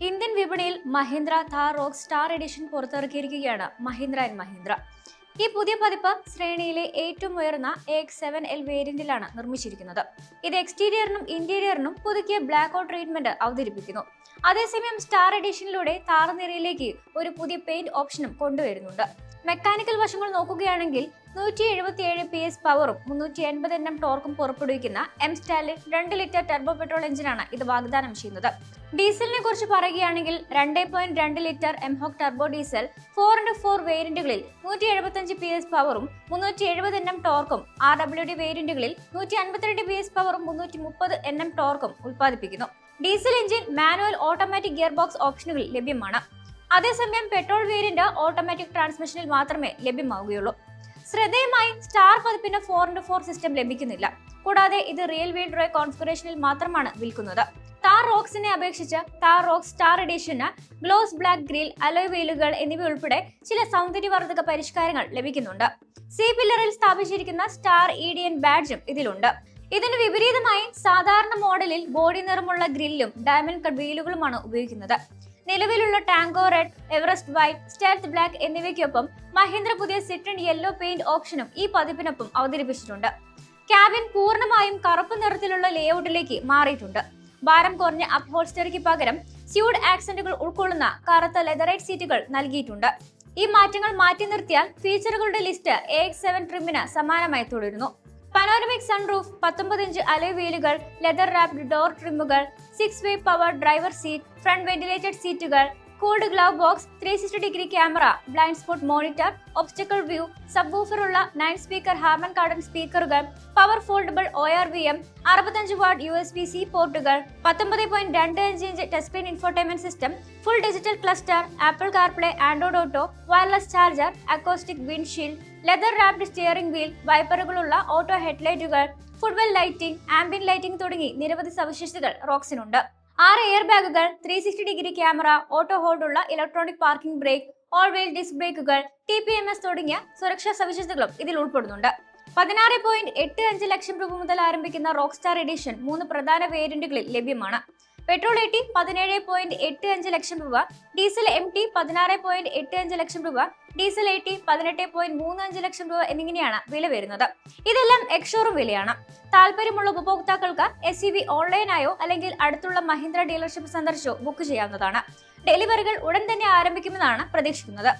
Indian വിപണിയിൽ Mahindra Thar rock star edition പുറത്തിറക്കിയിരിക്കുകയാണ് Mahindra and Mahindra. ഈ പുതിയ പതിപ്പ് ശ്രേണിയിലെ ഏറ്റവും ഉയർന്ന AX7L വേരിയന്റിലാണ് നിർമ്മിച്ചിരിക്കുന്നത്. ഇത് എക്സ്റ്റീരിയറിനും ഇന്റീരിയറിനും പുതുക്കിയ ബ്ലാക്ക് ഔട്ട് ട്രീറ്റ്മെന്റ് അവതരിപ്പിക്കുന്നു. അതേസമയം സ്റ്റാർ എഡിഷനിലൂടെ താരനിരയിലേക്ക് ഒരു പുതിയ പെയിന്റ് ഓപ്ഷനും കൊണ്ടുവരുന്നുണ്ട്. മെക്കാനിക്കൽ വശങ്ങൾ നോക്കുകയാണെങ്കിൽ 177 PS പവറും 380 Nm ടോർക്കും പുറപ്പെടുവിക്കുന്ന M-Stallion 2 ലിറ്റർ ടർബോ പെട്രോൾ എഞ്ചിനാണ് ഇത് വാഗ്ദാനം ചെയ്യുന്നത്. ഡീസലിനെ കുറിച്ച് പറയുകയാണെങ്കിൽ 2.2 litre MHOG turbo diesel 4x4 വേരിയന്റുകളിൽ 175 PS പവറും 370 Nm ടോർക്കും, RWD വേരിയന്റുകളിൽ 152 PS പവറും 330 Nm ടോർക്കും ഉൽപ്പാദിപ്പിക്കുന്നു. Diesel engine manual automatic gear box ഓപ്ഷനുകൾ ലഭ്യമാണ്. അതേസമയം പെട്രോൾ വേരിയന്റ് ഓട്ടോമാറ്റിക് ട്രാൻസ്മിഷനിൽ മാത്രമേ ലഭ്യമാവുകയുള്ളൂ. ശ്രദ്ധേയമായി സ്റ്റാർ പതിപ്പിന് 4x4 സിസ്റ്റം ലഭിക്കുന്നില്ല. കൂടാതെ ഇത് റിയൽ വീൽ ഡ്രൈവ് കോൺഫിഗറേഷനിൽ മാത്രമാണ് വിൽക്കുന്നത്. താർ റോക്സിനെ അപേക്ഷിച്ച് താർ റോക്സ് സ്റ്റാർ എഡിഷന് ഗ്ലോസ് ബ്ലാക്ക് ഗ്രിൽ, അലോയ് വീലുകൾ എന്നിവ ഉൾപ്പെടെ ചില സൗന്ദര്യവർദ്ധക പരിഷ്കാരങ്ങൾ ലഭിക്കുന്നുണ്ട്. സി പില്ലറിൽ സ്ഥാപിച്ചിരിക്കുന്ന സ്റ്റാർ EDN ബാഡ്ജും ഇതിലുണ്ട്. ഇതിന് വിപരീതമായി സാധാരണ മോഡലിൽ ബോഡി നിറമുള്ള ഗ്രില്ലും ഡയമണ്ട് കട്ട് വീലുകളുമാണ് ഉപയോഗിക്കുന്നത്. നിലവിലുള്ള tango red, Everest white, stealth black എന്നിവയ്ക്കൊപ്പം മഹീന്ദ്ര പുതിയ സിട്രൺ യെല്ലോ പെയിന്റ് ഓപ്ഷനും ഈ പതിപ്പിനൊപ്പം അവതരിപ്പിച്ചിട്ടുണ്ട്. ക്യാബിൻ പൂർണ്ണമായും കറുപ്പ് നിറത്തിലുള്ള ലേഔട്ടിലേക്ക് മാറിയിട്ടുണ്ട്. ഭാരം കുറഞ്ഞ അപ്ഹോൾസ്റ്ററിക്ക് പകരം സ്യൂഡ് ആക്സന്റുകൾ ഉൾക്കൊള്ളുന്ന കറുത്ത ലെതറൈറ്റ് സീറ്റുകൾ നൽകിയിട്ടുണ്ട്. ഈ മാറ്റങ്ങൾ മാറ്റി നിർത്തിയാൽ ഫീച്ചറുകളുടെ ലിസ്റ്റ് AX7 ട്രിമിന് സമാനമായി തുടരുന്നു. പനോരമിക് സൺറൂഫ്, 19 ഇഞ്ച് അലോയ് വീലുകൾ, ലെതർ റാപ്ഡ് ഡോർ ട്രിമ്മുകൾ, 6-way power driver seat, front ventilated സീറ്റുകൾ, cooled glove box, 360 degree camera, blind spot monitor, obstacle view, sub വൂഫറുള്ള 9 സ്പീക്കർ ഹാർമൻ കാർഡൻ സ്പീക്കറുകൾ, power foldable ORVM, 65 watt USB-C പോർട്ടുകൾ, 19.25 inch touch screen infotainment system, full digital cluster, Apple CarPlay, Android auto, wireless charger, acoustic windshield, leather wrapped steering wheel, വൈപ്പറുകളുള്ള auto ഹെഡ്ലൈറ്റുകൾ, footwell lighting, ambient lighting തുടങ്ങി നിരവധി സവിശേഷതകൾ റോക്സിനുണ്ട്. 6 air ബാഗുകൾ, 360 degree camera, auto ഹോൾഡുള്ള electronic parking brake, all wheel disc ബ്രേക്കുകൾ, TPMS തുടങ്ങിയ സുരക്ഷാ സവിശേഷതകളും ഇതിൽ ഉൾപ്പെടുന്നുണ്ട്. 16.85 ലക്ഷം രൂപ മുതൽ ആരംഭിക്കുന്ന റോക്ക് സ്റ്റാർ എഡിഷൻ 3 പ്രധാന വേരിയന്റുകളിൽ ലഭ്യമാണ്. പെട്രോൾ AT 17.85 ലക്ഷം രൂപ, ഡീസൽ MT 16.85 ലക്ഷം രൂപ, ഡീസൽ AT 18.35 ലക്ഷം രൂപ എന്നിങ്ങനെയാണ് വില വരുന്നത്. ഇതെല്ലാം എക്സ്ഷോറൂം വിലയാണ്. താല്പര്യമുള്ള ഉപഭോക്താക്കൾക്ക് SUV ഓൺലൈനായോ അല്ലെങ്കിൽ അടുത്തുള്ള മഹീന്ദ്ര ഡീലർഷിപ്പ് സന്ദർശിച്ചോ ബുക്ക് ചെയ്യാവുന്നതാണ്. ഡെലിവറികൾ ഉടൻ തന്നെ ആരംഭിക്കുമെന്നാണ് പ്രതീക്ഷിക്കുന്നത്.